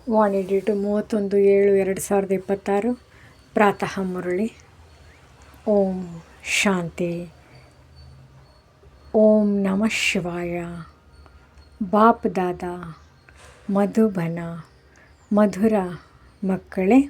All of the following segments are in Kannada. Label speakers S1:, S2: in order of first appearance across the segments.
S1: ವಾಣಿಡಿಟು 31/7/2026 ಪ್ರಾತಃ ಮುರಳಿ. ಓಂ ಶಾಂತಿ. ಓಂ ನಮಃ ಶಿವಾಯ. ಬಾಪ್ ದಾದಾ ಮಧುಬನ ಮಧುರ ಮಕ್ಕಳೇ,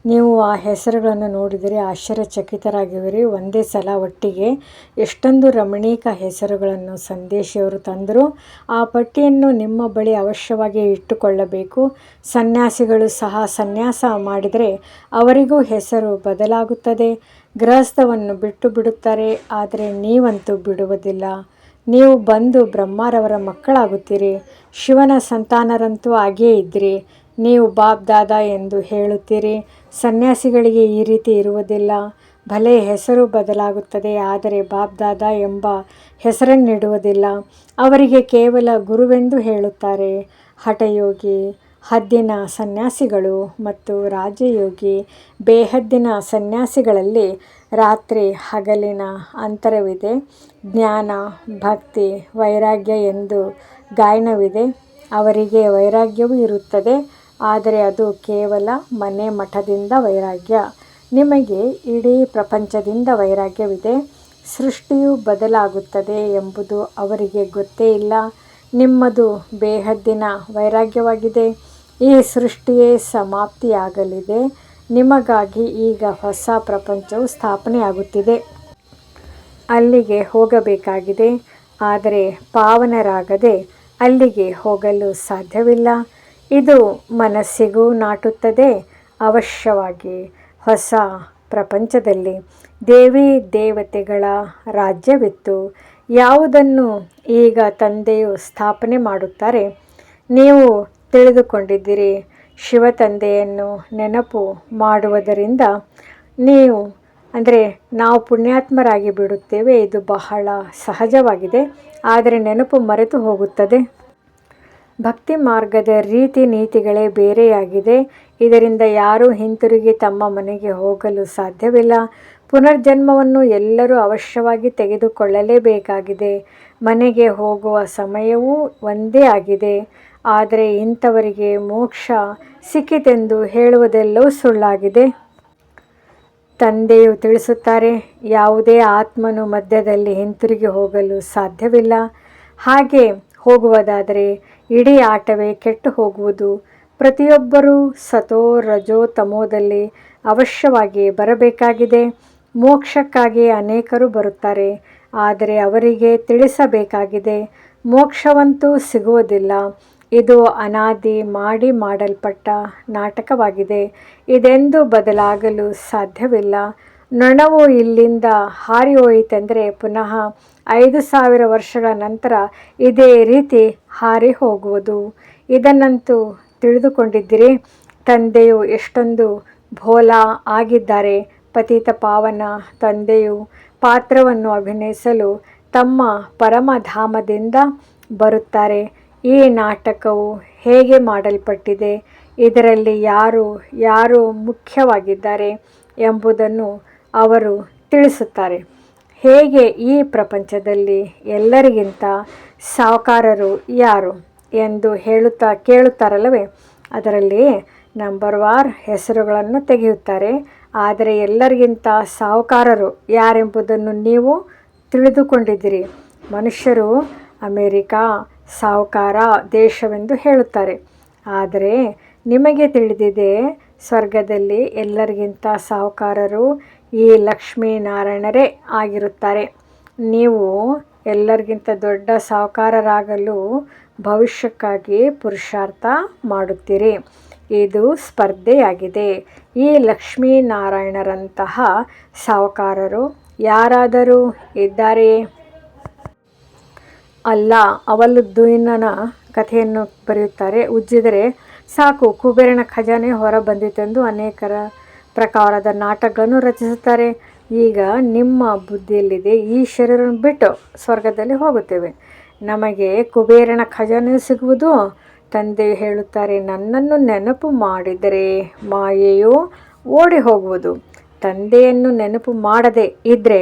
S1: ನೀವು ಆ ಹೆಸರುಗಳನ್ನು ನೋಡಿದರೆ ಆಶ್ಚರ್ಯಚಕಿತರಾಗುವಿರಿ. ಒಂದೇ ಸಲ ಒಟ್ಟಿಗೆ ಎಷ್ಟೊಂದು ರಮಣೀಕ ಹೆಸರುಗಳನ್ನು ಸಂದೇಶಿಯವರು ತಂದರು. ಆ ಪಟ್ಟಿಯನ್ನು ನಿಮ್ಮ ಬಳಿ ಅವಶ್ಯವಾಗಿ ಇಟ್ಟುಕೊಳ್ಳಬೇಕು. ಸನ್ಯಾಸಿಗಳು ಸಹ ಸನ್ಯಾಸ ಮಾಡಿದರೆ ಅವರಿಗೂ ಹೆಸರು ಬದಲಾಗುತ್ತದೆ. ಗೃಹಸ್ಥವನ್ನು ಬಿಟ್ಟು ಬಿಡುತ್ತಾರೆ, ಆದರೆ ನೀವಂತೂ ಬಿಡುವುದಿಲ್ಲ. ನೀವು ಬಂದು ಬ್ರಹ್ಮರವರ ಮಕ್ಕಳಾಗುತ್ತೀರಿ. ಶಿವನ ಸಂತಾನರಂತೂ ಆಗಿಯೇ ಇದ್ದಿರಿ. ನೀವು ಬಾಪ್ ದಾದಾ ಎಂದು ಹೇಳುತ್ತೀರಿ. ಸನ್ಯಾಸಿಗಳಿಗೆ ಈ ರೀತಿ ಇರುವುದಿಲ್ಲ. ಭಲೆ ಹೆಸರು ಬದಲಾಗುತ್ತದೆ, ಆದರೆ ಬಾಪ್ ದಾದಾ ಎಂಬ ಹೆಸರನ್ನಿಡುವುದಿಲ್ಲ. ಅವರಿಗೆ ಕೇವಲ ಗುರುವೆಂದು ಹೇಳುತ್ತಾರೆ. ಹಠಯೋಗಿ, ಹದ್ದಿನ ಸನ್ಯಾಸಿಗಳು ಮತ್ತು ರಾಜಯೋಗಿ. ಬೇಹದ್ದಿನ ಸನ್ಯಾಸಿಗಳಲ್ಲಿ ರಾತ್ರಿ ಹಗಲಿನ ಅಂತರವಿದೆ. ಜ್ಞಾನ, ಭಕ್ತಿ, ವೈರಾಗ್ಯ ಎಂದು ಗಾಯನವಿದೆ. ಅವರಿಗೆ ವೈರಾಗ್ಯವೂ ಇರುತ್ತದೆ, ಆದರೆ ಅದು ಕೇವಲ ಮನೆ ಮಠದಿಂದ ವೈರಾಗ್ಯ. ನಿಮಗೆ ಇಡೀ ಪ್ರಪಂಚದಿಂದ ವೈರಾಗ್ಯವಿದೆ. ಸೃಷ್ಟಿಯು ಬದಲಾಗುತ್ತದೆ ಎಂಬುದು ಅವರಿಗೆ ಗೊತ್ತೇ ಇಲ್ಲ. ನಿಮ್ಮದು ಬೇಹದ್ದಿನ ವೈರಾಗ್ಯವಾಗಿದೆ. ಈ ಸೃಷ್ಟಿಯೇ ಸಮಾಪ್ತಿಯಾಗಲಿದೆ. ನಿಮಗಾಗಿ ಈಗ ಹೊಸ ಪ್ರಪಂಚವು ಸ್ಥಾಪನೆಯಾಗುತ್ತಿದೆ. ಅಲ್ಲಿಗೆ ಹೋಗಬೇಕಾಗಿದೆ, ಆದರೆ ಪಾವನರಾಗದೆ ಅಲ್ಲಿಗೆ ಹೋಗಲು ಸಾಧ್ಯವಿಲ್ಲ. ಇದು ಮನಸ್ಸಿಗೂ ನಾಟುತ್ತದೆ. ಅವಶ್ಯವಾಗಿ ಹೊಸ ಪ್ರಪಂಚದಲ್ಲಿ ದೇವಿ ದೇವತೆಗಳ ರಾಜ್ಯವಿತ್ತು. ಯಾವುದನ್ನು ಈಗ ತಂದೆಯು ಸ್ಥಾಪನೆ ಮಾಡುತ್ತಾರೆ. ನೀವು ತಿಳಿದುಕೊಂಡಿದ್ದೀರಿ. ಶಿವ ತಂದೆಯನ್ನು ನೆನಪು ಮಾಡುವುದರಿಂದ ನಾವು ಪುಣ್ಯಾತ್ಮರಾಗಿ ಬಿಡುತ್ತೇವೆ. ಇದು ಬಹಳ ಸಹಜವಾಗಿದೆ, ಆದರೆ ನೆನಪು ಮರೆತು ಹೋಗುತ್ತದೆ. ಭಕ್ತಿ ಮಾರ್ಗದ ರೀತಿ ನೀತಿಗಳೇ ಬೇರೆಯಾಗಿದೆ. ಇದರಿಂದ ಯಾರೂ ಹಿಂತಿರುಗಿ ತಮ್ಮ ಮನೆಗೆ ಹೋಗಲು ಸಾಧ್ಯವಿಲ್ಲ. ಪುನರ್ಜನ್ಮವನ್ನು ಎಲ್ಲರೂ ಅವಶ್ಯವಾಗಿ ತೆಗೆದುಕೊಳ್ಳಲೇಬೇಕಾಗಿದೆ. ಮನೆಗೆ ಹೋಗುವ ಸಮಯವೂ ಒಂದೇ ಆಗಿದೆ. ಆದರೆ ಇಂಥವರಿಗೆ ಮೋಕ್ಷ ಸಿಕ್ಕಿತೆಂದು ಹೇಳುವುದೆಲ್ಲವೂ ಸುಳ್ಳಾಗಿದೆ. ತಂದೆಯು ತಿಳಿಸುತ್ತಾರೆ, ಯಾವುದೇ ಆತ್ಮನು ಮಧ್ಯದಲ್ಲಿ ಹಿಂತಿರುಗಿ ಹೋಗಲು ಸಾಧ್ಯವಿಲ್ಲ. ಹಾಗೆ ಹೋಗುವುದಾದರೆ ಇಡೀ ಆಟವೇ ಕೆಟ್ಟು ಹೋಗುವುದು. ಪ್ರತಿಯೊಬ್ಬರೂ ಸತೋ ರಜೋ ತಮೋದಲ್ಲಿ ಅವಶ್ಯವಾಗಿ ಬರಬೇಕಾಗಿದೆ. ಮೋಕ್ಷಕ್ಕಾಗಿ ಅನೇಕರು ಬರುತ್ತಾರೆ, ಆದರೆ ಅವರಿಗೆ ತಿಳಿಸಬೇಕಾಗಿದೆ, ಮೋಕ್ಷವಂತೂ ಸಿಗುವುದಿಲ್ಲ. ಇದು ಅನಾದಿ ಮಾಡಲ್ಪಟ್ಟ ನಾಟಕವಾಗಿದೆ. ಇದೆಂದೂ ಬದಲಾಗಲು ಸಾಧ್ಯವಿಲ್ಲ. ನೊಣವು ಇಲ್ಲಿಂದ ಹಾರಿ ಹೋಯಿತೆಂದರೆ ಪುನಃ 5000 ವರ್ಷಗಳ ನಂತರ ಇದೇ ರೀತಿ ಹಾರಿ ಹೋಗುವುದು. ಇದನ್ನಂತೂ ತಿಳಿದುಕೊಂಡಿದ್ದೀರಿ. ತಂದೆಯು ಎಷ್ಟೊಂದು ಭೋಲಾ ಆಗಿದ್ದಾರೆ. ಪತಿತ ಪಾವನ ತಂದೆಯು ಪಾತ್ರವನ್ನು ಅಭಿನಯಿಸಲು ತಮ್ಮ ಪರಮಧಾಮದಿಂದ ಬರುತ್ತಾರೆ. ಈ ನಾಟಕವು ಹೇಗೆ ಮಾಡಲ್ಪಟ್ಟಿದೆ, ಇದರಲ್ಲಿ ಯಾರು ಮುಖ್ಯವಾಗಿದ್ದಾರೆ ಎಂಬುದನ್ನು ಅವರು ತಿಳಿಸುತ್ತಾರೆ. ಹೇಗೆ ಈ ಪ್ರಪಂಚದಲ್ಲಿ ಎಲ್ಲರಿಗಿಂತ ಸಾಹುಕಾರರು ಯಾರು ಎಂದು ಕೇಳುತ್ತಾರಲ್ಲವೇ, ಅದರಲ್ಲಿ ನಂಬರ್ವಾರ್ ಹೆಸರುಗಳನ್ನು ತೆಗೆಯುತ್ತಾರೆ. ಆದರೆ ಎಲ್ಲರಿಗಿಂತ ಸಾಹುಕಾರರು ಯಾರೆಂಬುದನ್ನು ನೀವು ತಿಳಿದುಕೊಂಡಿದ್ದೀರಿ. ಮನುಷ್ಯರು ಅಮೇರಿಕಾ ಸಾಹುಕಾರ ದೇಶವೆಂದು ಹೇಳುತ್ತಾರೆ, ಆದರೆ ನಿಮಗೆ ತಿಳಿದಿದೆ, ಸ್ವರ್ಗದಲ್ಲಿ ಎಲ್ಲರಿಗಿಂತ ಸಾಹುಕಾರರು ಈ ಲಕ್ಷ್ಮೀನಾರಾಯಣರೇ ಆಗಿರುತ್ತಾರೆ. ನೀವು ಎಲ್ಲರಿಗಿಂತ ದೊಡ್ಡ ಸಾಹುಕಾರರಾಗಲು ಭವಿಷ್ಯಕ್ಕಾಗಿ ಪುರುಷಾರ್ಥ ಮಾಡುತ್ತೀರಿ. ಇದು ಸ್ಪರ್ಧೆಯಾಗಿದೆ. ಈ ಲಕ್ಷ್ಮೀನಾರಾಯಣರಂತಹ ಸಾಹುಕಾರರು ಯಾರಾದರೂ ಇದ್ದಾರೆಯೇ? ಅಲ್ಲ. ಅವಲುದ್ದೀನನ ಕಥೆಯನ್ನು ಬರೆಯುತ್ತಾರೆ. ಉಜ್ಜಿದರೆ ಸಾಕು, ಕುಬೇರನ ಖಜಾನೆ ಹೊರ ಬಂದಿತೆಂದು ಅನೇಕ ಪ್ರಕಾರದ ನಾಟಕಗಳನ್ನು ರಚಿಸುತ್ತಾರೆ. ಈಗ ನಿಮ್ಮ ಬುದ್ಧಿಯಲ್ಲಿದೆ, ಈ ಶರೀರವನ್ನು ಬಿಟ್ಟು ಸ್ವರ್ಗದಲ್ಲಿ ಹೋಗುತ್ತೇವೆ, ನಮಗೆ ಕುಬೇರನ ಖಜಾನೆ ಸಿಗುವುದು. ತಂದೆಯು ಹೇಳುತ್ತಾರೆ, ನನ್ನನ್ನು ನೆನಪು ಮಾಡಿದರೆ ಮಾಯೆಯು ಓಡಿ ಹೋಗುವುದು. ತಂದೆಯನ್ನು ನೆನಪು ಮಾಡದೇ ಇದ್ದರೆ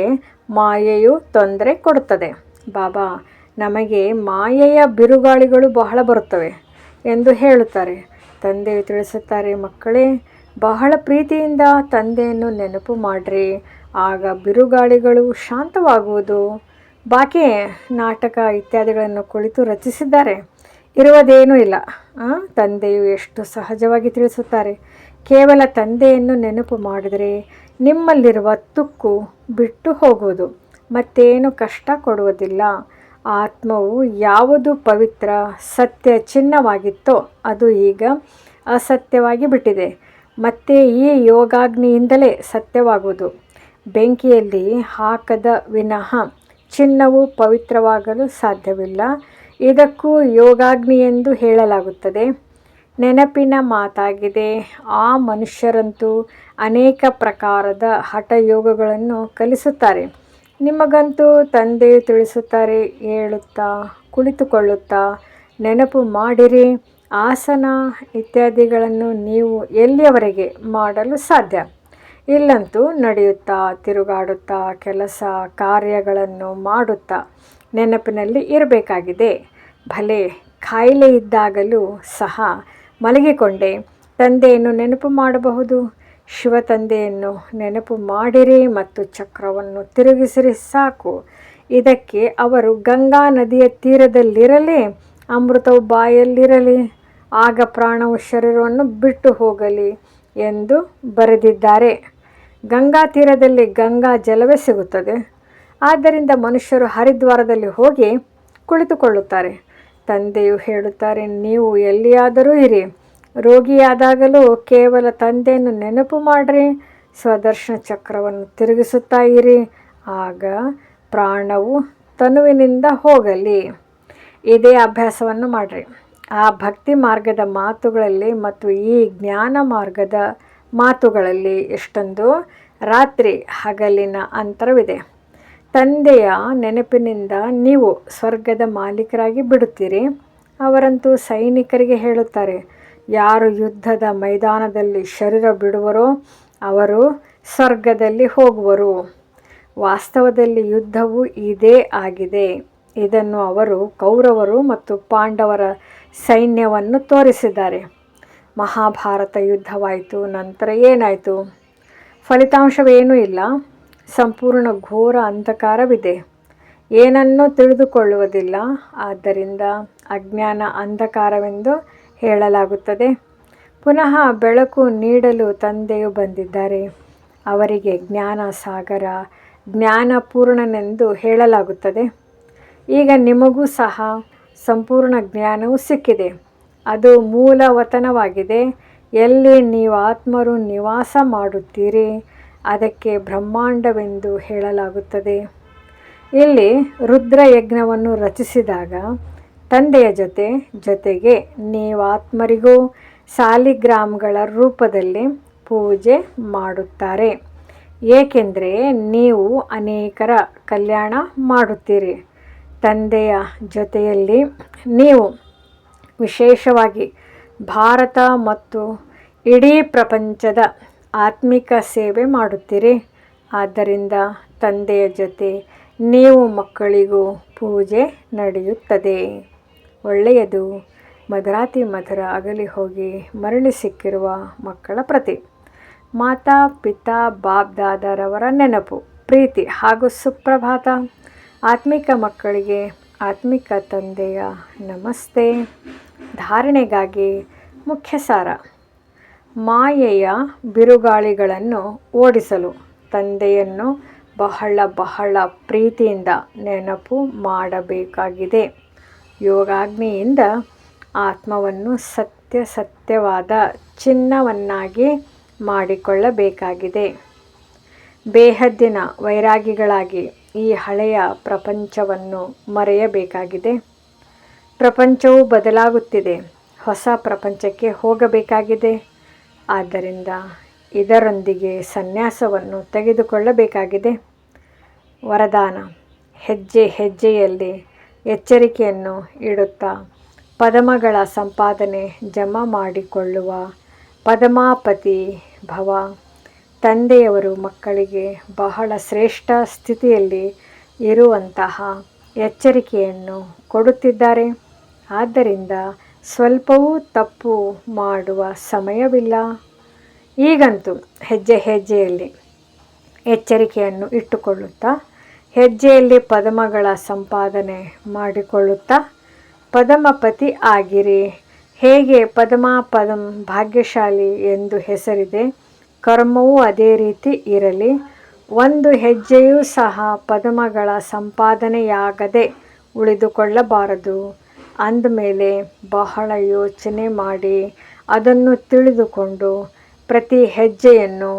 S1: ಮಾಯೆಯು ತೊಂದರೆ ಕೊಡುತ್ತದೆ. ಬಾಬಾ, ನಮಗೆ ಮಾಯೆಯ ಬಿರುಗಾಳಿಗಳು ಬಹಳ ಬರುತ್ತವೆ. ಎಂದು ಹೇಳುತ್ತಾರೆ. ತಂದೆಯು ತಿಳಿಸುತ್ತಾರೆ, ಮಕ್ಕಳೇ, ಬಹಳ ಪ್ರೀತಿಯಿಂದ ತಂದೆಯನ್ನು ನೆನಪು ಮಾಡಿರಿ, ಆಗ ಬಿರುಗಾಳಿಗಳು ಶಾಂತವಾಗುವುದು. ಬಾಕಿ ನಾಟಕ ಇತ್ಯಾದಿಗಳನ್ನು ಕುಳಿತು ರಚಿಸಿದ್ದಾರೆ, ಇರುವುದೇನೂ ಇಲ್ಲ. ತಂದೆಯು ಎಷ್ಟು ಸಹಜವಾಗಿ ತಿಳಿಸುತ್ತಾರೆ, ಕೇವಲ ತಂದೆಯನ್ನು ನೆನಪು ಮಾಡಿದರೆ ನಿಮ್ಮಲ್ಲಿರುವ ತುಕ್ಕು ಬಿಟ್ಟು ಹೋಗುವುದು, ಮತ್ತೇನು ಕಷ್ಟ ಕೊಡುವುದಿಲ್ಲ. ಆತ್ಮವು ಯಾವುದು ಪವಿತ್ರ ಸತ್ಯ ಚಿನ್ನವಾಗಿತ್ತೋ ಅದು ಈಗ ಅಸತ್ಯವಾಗಿ ಬಿಟ್ಟಿದೆ, ಮತ್ತು ಈ ಯೋಗಾಗ್ನಿಯಿಂದಲೇ ಸತ್ಯವಾಗುವುದು. ಬೆಂಕಿಯಲ್ಲಿ ಹಾಕದ ವಿನಃ ಚಿನ್ನವು ಪವಿತ್ರವಾಗಲು ಸಾಧ್ಯವಿಲ್ಲ. ಇದಕ್ಕೂ ಯೋಗಾಗ್ನಿ ಎಂದು ಹೇಳಲಾಗುತ್ತದೆ. ನೆನಪಿನ ಮಾತಾಗಿದೆ. ಆ ಮನುಷ್ಯರಂತೂ ಅನೇಕ ಪ್ರಕಾರದ ಹಠಯೋಗಗಳನ್ನು ಕಲಿಸುತ್ತಾರೆ. ನಿಮಗಂತೂ ತಂದೆಯು ತಿಳಿಸುತ್ತಾರೆ, ಹೇಳುತ್ತಾ ಕುಳಿತುಕೊಳ್ಳುತ್ತಾ ನೆನಪು ಮಾಡಿರಿ. ಆಸನ ಇತ್ಯಾದಿಗಳನ್ನು ನೀವು ಎಲ್ಲಿಯವರೆಗೆ ಮಾಡಲು ಸಾಧ್ಯ? ಇಲ್ಲಂತೂ ನಡೆಯುತ್ತಾ, ತಿರುಗಾಡುತ್ತಾ, ಕೆಲಸ ಕಾರ್ಯಗಳನ್ನು ಮಾಡುತ್ತಾ ನೆನಪಿನಲ್ಲಿ ಇರಬೇಕಾಗಿದೆ. ಭಲೆ ಕಾಯಿಲೆ ಇದ್ದಾಗಲೂ ಸಹ ಮಲಗಿಕೊಂಡೇ ತಂದೆಯನ್ನು ನೆನಪು ಮಾಡಬಹುದು. ಶಿವ ತಂದೆಯನ್ನು ನೆನಪು ಮಾಡಿರಿ ಮತ್ತು ಚಕ್ರವನ್ನು ತಿರುಗಿಸಿರಿ ಸಾಕು. ಇದಕ್ಕೆ ಅವರು ಗಂಗಾ ನದಿಯ ತೀರದಲ್ಲಿರಲಿ, ಅಮೃತವು ಬಾಯಲ್ಲಿರಲಿ, ಆಗ ಪ್ರಾಣವು ಶರೀರವನ್ನು ಬಿಟ್ಟು ಹೋಗಲಿ ಎಂದು ಬರೆದಿದ್ದಾರೆ. ಗಂಗಾ ತೀರದಲ್ಲಿ ಗಂಗಾ ಜಲವೇ ಸಿಗುತ್ತದೆ. ಆದ್ದರಿಂದ ಮನುಷ್ಯರು ಹರಿದ್ವಾರದಲ್ಲಿ ಹೋಗಿ ಕುಳಿತುಕೊಳ್ಳುತ್ತಾರೆ. ತಂದೆಯು ಹೇಳುತ್ತಾರೆ, ನೀವು ಎಲ್ಲಿಯಾದರೂ ಇರಿ, ರೋಗಿಯಾದಾಗಲೂ ಕೇವಲ ತಂದೆಯನ್ನು ನೆನಪು ಮಾಡಿರಿ, ಸ್ವದರ್ಶನ ಚಕ್ರವನ್ನು ತಿರುಗಿಸುತ್ತಾ ಇರಿ, ಆಗ ಪ್ರಾಣವು ತನುವಿನಿಂದ ಹೋಗಲಿ. ಇದೇ ಅಭ್ಯಾಸವನ್ನು ಮಾಡಿರಿ. ಆ ಭಕ್ತಿ ಮಾರ್ಗದ ಮಾತುಗಳಲ್ಲಿ ಮತ್ತು ಈ ಜ್ಞಾನ ಮಾರ್ಗದ ಮಾತುಗಳಲ್ಲಿ ಎಷ್ಟೊಂದು ರಾತ್ರಿ ಹಗಲಿನ ಅಂತರವಿದೆ. ತಂದೆಯ ನೆನಪಿನಿಂದ ನೀವು ಸ್ವರ್ಗದ ಮಾಲೀಕರಾಗಿ ಬಿಡುತ್ತೀರಿ. ಅವರಂತೂ ಸೈನಿಕರಿಗೆ ಹೇಳುತ್ತಾರೆ, ಯಾರು ಯುದ್ಧದ ಮೈದಾನದಲ್ಲಿ ಶರೀರ ಬಿಡುವರೋ ಅವರು ಸ್ವರ್ಗದಲ್ಲಿ ಹೋಗುವರು. ವಾಸ್ತವದಲ್ಲಿ ಯುದ್ಧವು ಇದೇ ಆಗಿದೆ. ಇದನ್ನು ಅವರು ಕೌರವರು ಮತ್ತು ಪಾಂಡವರ ಸೈನ್ಯವನ್ನು ತೋರಿಸಿದ್ದಾರೆ. ಮಹಾಭಾರತ ಯುದ್ಧವಾಯಿತು. ನಂತರ ಏನಾಯಿತು? ಫಲಿತಾಂಶವೇನೂ ಇಲ್ಲ. ಸಂಪೂರ್ಣ ಘೋರ ಅಂಧಕಾರವಿದೆ. ಏನನ್ನೂ ತಿಳಿದುಕೊಳ್ಳುವುದಿಲ್ಲ. ಆದ್ದರಿಂದ ಅಜ್ಞಾನ ಅಂಧಕಾರವೆಂದು ಹೇಳಲಾಗುತ್ತದೆ. ಪುನಃ ಬೆಳಕು ನೀಡಲು ತಂದೆಯು ಬಂದಿದ್ದಾರೆ. ಅವರಿಗೆ ಜ್ಞಾನ ಸಾಗರ, ಜ್ಞಾನಪೂರ್ಣನೆಂದು ಹೇಳಲಾಗುತ್ತದೆ. ಈಗ ನಿಮಗೂ ಸಹ ಸಂಪೂರ್ಣ ಜ್ಞಾನವು ಸಿಕ್ಕಿದೆ. ಅದು ಮೂಲವತನವಾಗಿದೆ. ಎಲ್ಲಿ ನೀವು ಆತ್ಮರು ನಿವಾಸ ಮಾಡುತ್ತೀರಿ ಅದಕ್ಕೆ ಬ್ರಹ್ಮಾಂಡವೆಂದು ಹೇಳಲಾಗುತ್ತದೆ. ಇಲ್ಲಿ ರುದ್ರಯಜ್ಞವನ್ನು ರಚಿಸಿದಾಗ ತಂದೆಯ ಜೊತೆಗೆ ನೀವಾತ್ಮರಿಗೂ ಸಾಲಿಗ್ರಾಮ್ಗಳ ರೂಪದಲ್ಲಿ ಪೂಜೆ ಮಾಡುತ್ತಾರೆ. ಏಕೆಂದರೆ ನೀವು ಅನೇಕರ ಕಲ್ಯಾಣ ಮಾಡುತ್ತೀರಿ. ತಂದೆಯ ಜೊತೆಯಲ್ಲಿ ನೀವು ವಿಶೇಷವಾಗಿ ಭಾರತ ಮತ್ತು ಇಡೀ ಪ್ರಪಂಚದ ಆತ್ಮಿಕ ಸೇವೆ ಮಾಡುತ್ತೀರಿ. ಆದ್ದರಿಂದ ತಂದೆಯ ಜೊತೆ ನೀವು ಮಕ್ಕಳಿಗೂ ಪೂಜೆ ನಡೆಯುತ್ತದೆ. ಒಳ್ಳೆಯದು. ಮಧುರಾತಿ ಮಧುರ ಅಗಲಿ ಹೋಗಿ ಮರಳಿ ಸಿಕ್ಕಿರುವ ಮಕ್ಕಳ ಪ್ರತಿ ಮಾತಾ ಪಿತಾ ಬಾಪ್ ದಾದಾರವರ ನೆನಪು, ಪ್ರೀತಿ ಹಾಗೂ ಸುಪ್ರಭಾತ. ಆತ್ಮಿಕ ಮಕ್ಕಳಿಗೆ ಆತ್ಮಿಕ ತಂದೆಯ ನಮಸ್ತೆ. ಧಾರಣೆಗಾಗಿ ಮುಖ್ಯ ಸಾರ: ಮಾಯೆಯ ಬಿರುಗಾಳಿಗಳನ್ನು ಓಡಿಸಲು ತಂದೆಯನ್ನು ಬಹಳ ಪ್ರೀತಿಯಿಂದ ನೆನಪು ಮಾಡಬೇಕಾಗಿದೆ. ಯೋಗಾಗ್ನಿಯಿಂದ ಆತ್ಮವನ್ನು ಸತ್ಯವಾದ ಚಿನ್ನವನ್ನಾಗಿ ಮಾಡಿಕೊಳ್ಳಬೇಕಾಗಿದೆ. ಬೇಹದ್ದಿನ ವೈರಾಗಿಗಳಾಗಿ ಈ ಹಳೆಯ ಪ್ರಪಂಚವನ್ನು ಮರೆಯಬೇಕಾಗಿದೆ. ಪ್ರಪಂಚವು ಬದಲಾಗುತ್ತಿದೆ. ಹೊಸ ಪ್ರಪಂಚಕ್ಕೆ ಹೋಗಬೇಕಾಗಿದೆ. ಆದ್ದರಿಂದ ಇದರೊಂದಿಗೆ ಸನ್ಯಾಸವನ್ನು ತೆಗೆದುಕೊಳ್ಳಬೇಕಾಗಿದೆ. ವರದಾನ: ಹೆಜ್ಜೆ ಹೆಜ್ಜೆಯಲ್ಲಿ ಎಚ್ಚರಿಕೆಯನ್ನು ಇಡುತ್ತಾ ಪದಮಗಳ ಸಂಪಾದನೆ ಜಮಾ ಮಾಡಿಕೊಳ್ಳುವ ಪದಮಾಪತಿ ಭವ. ತಂದೆಯವರು ಮಕ್ಕಳಿಗೆ ಬಹಳ ಶ್ರೇಷ್ಠ ಸ್ಥಿತಿಯಲ್ಲಿ ಇರುವಂತಹ ಎಚ್ಚರಿಕೆಯನ್ನು ಕೊಡುತ್ತಿದ್ದಾರೆ. ಆದ್ದರಿಂದ ಸ್ವಲ್ಪವೂ ತಪ್ಪು ಮಾಡುವ ಸಮಯವಿಲ್ಲ. ಈಗಂತೂ ಹೆಜ್ಜೆ ಹೆಜ್ಜೆಯಲ್ಲಿ ಎಚ್ಚರಿಕೆಯನ್ನು ಇಟ್ಟುಕೊಳ್ಳುತ್ತಾ, ಹೆಜ್ಜೆಯಲ್ಲಿ ಪದಮಗಳ ಸಂಪಾದನೆ ಮಾಡಿಕೊಳ್ಳುತ್ತಾ ಪದಮಪತಿ ಆಗಿರಿ. ಹೇಗೆ ಪದಂ ಭಾಗ್ಯಶಾಲಿ ಎಂದು ಹೆಸರಿದೆ, ಕರ್ಮವೂ ಅದೇ ರೀತಿ ಇರಲಿ. ಒಂದು ಹೆಜ್ಜೆಯೂ ಸಹ ಪದಮಗಳ ಸಂಪಾದನೆಯಾಗದೆ ಉಳಿದುಕೊಳ್ಳಬಾರದು. ಅಂದಮೇಲೆ ಬಹಳ ಯೋಚನೆ ಮಾಡಿ ಅದನ್ನು ತಿಳಿದುಕೊಂಡು ಪ್ರತಿ ಹೆಜ್ಜೆಯನ್ನು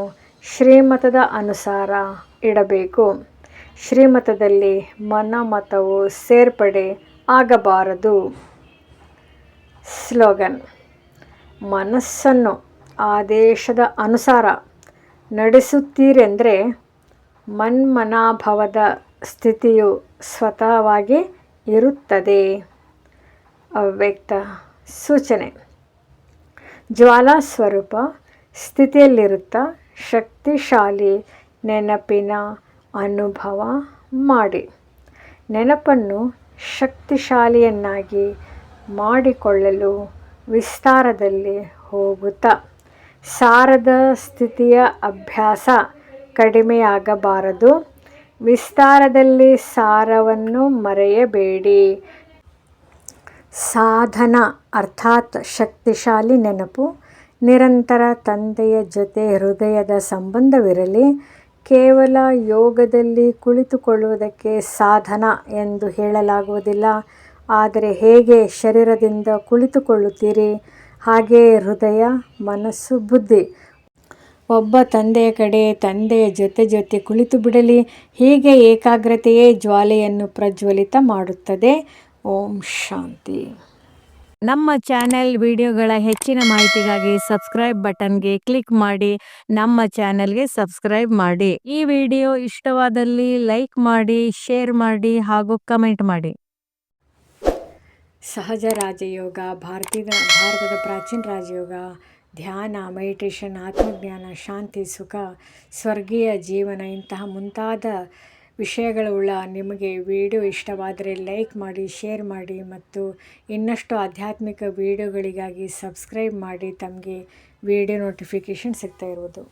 S1: ಶ್ರೀಮತದ ಅನುಸಾರ ಇಡಬೇಕು. ಶ್ರೀಮತದಲ್ಲಿ ಮನಮತವು ಸೇರ್ಪಡೆ ಆಗಬಾರದು. ಸ್ಲೋಗನ್: ಮನಸ್ಸನ್ನು ಆದೇಶದ ಅನುಸಾರ ನಡೆಸುತ್ತೀರೆಂದರೆ ಮನ್ಮನಾಭವದ ಸ್ಥಿತಿಯು ಸ್ವತಃವಾಗಿ ಇರುತ್ತದೆ. ಅವ್ಯಕ್ತ ಸೂಚನೆ: ಜ್ವಾಲಾ ಸ್ವರೂಪ ಸ್ಥಿತಿಯಲ್ಲಿರುತ್ತಾ ಶಕ್ತಿಶಾಲಿ ನೆನಪಿನ ಅನುಭವ ಮಾಡಿ. ನೆನಪನ್ನು ಶಕ್ತಿಶಾಲಿಯನ್ನಾಗಿ ಮಾಡಿಕೊಳ್ಳಲು ವಿಸ್ತಾರದಲ್ಲಿ ಹೋಗುತ್ತಾ ಸಾರದ ಸ್ಥಿತಿಯ ಅಭ್ಯಾಸ ಕಡಿಮೆಯಾಗಬಾರದು. ವಿಸ್ತಾರದಲ್ಲಿ ಸಾರವನ್ನು ಮರೆಯಬೇಡಿ. ಸಾಧನ ಅರ್ಥಾತ್ ಶಕ್ತಿಶಾಲಿ ನೆನಪು. ನಿರಂತರ ತಂದೆಯ ಜೊತೆ ಹೃದಯದ ಸಂಬಂಧವಿರಲಿ. ಕೇವಲ ಯೋಗದಲ್ಲಿ ಕುಳಿತುಕೊಳ್ಳುವುದಕ್ಕೆ ಸಾಧನ ಎಂದು ಹೇಳಲಾಗುವುದಿಲ್ಲ. ಆದರೆ ಹೇಗೆ ಶರೀರದಿಂದ ಕುಳಿತುಕೊಳ್ಳುತ್ತೀರಿ, ಹಾಗೆಯೇ ಹೃದಯ, ಮನಸ್ಸು, ಬುದ್ಧಿ ಒಬ್ಬ ತಂದೆಯ ಕಡೆ ತಂದೆಯ ಜೊತೆ ಕುಳಿತು ಬಿಡಲಿ. ಹೀಗೆ ಏಕಾಗ್ರತೆಯೇ ಜ್ವಾಲೆಯನ್ನು ಪ್ರಜ್ವಲಿತ ಮಾಡುತ್ತದೆ. ಓಂ ಶಾಂತಿ.
S2: ನಮ್ಮ ಚಾನೆಲ್ ವಿಡಿಯೋಗಳ ಹೆಚ್ಚಿನ ಮಾಹಿತಿಗಾಗಿ ಸಬ್ಸ್ಕ್ರೈಬ್ ಬಟನ್ಗೆ ಕ್ಲಿಕ್ ಮಾಡಿ ನಮ್ಮ ಚಾನೆಲ್ಗೆ ಸಬ್ಸ್ಕ್ರೈಬ್ ಮಾಡಿ. ಈ ವಿಡಿಯೋ ಇಷ್ಟವಾದಲ್ಲಿ ಲೈಕ್ ಮಾಡಿ, ಶೇರ್ ಮಾಡಿ ಹಾಗೂ ಕಮೆಂಟ್ ಮಾಡಿ.
S1: ಸಹಜ ರಾಜಯೋಗ, ಭಾರತದ ಪ್ರಾಚೀನ ರಾಜಯೋಗ, ಧ್ಯಾನ, ಮೆಡಿಟೇಷನ್, ಆತ್ಮಜ್ಞಾನ, ಶಾಂತಿ, ಸುಖ, ಸ್ವರ್ಗೀಯ ಜೀವನ ಇಂತಹ ಮುಂತಾದ ವಿಷಯಗಳುಳ್ಳ ನಿಮಗೆ ವಿಡಿಯೋ ಇಷ್ಟವಾದರೆ ಲೈಕ್ ಮಾಡಿ, ಶೇರ್ ಮಾಡಿ ಮತ್ತು ಇನ್ನಷ್ಟು ಆಧ್ಯಾತ್ಮಿಕ ವಿಡಿಯೋಗಳಿಗಾಗಿ ಸಬ್ಸ್ಕ್ರೈಬ್ ಮಾಡಿ. ತಮಗೆ ವಿಡಿಯೋ ನೋಟಿಫಿಕೇಷನ್ ಸಿಗ್ತಾ ಇರುವುದು.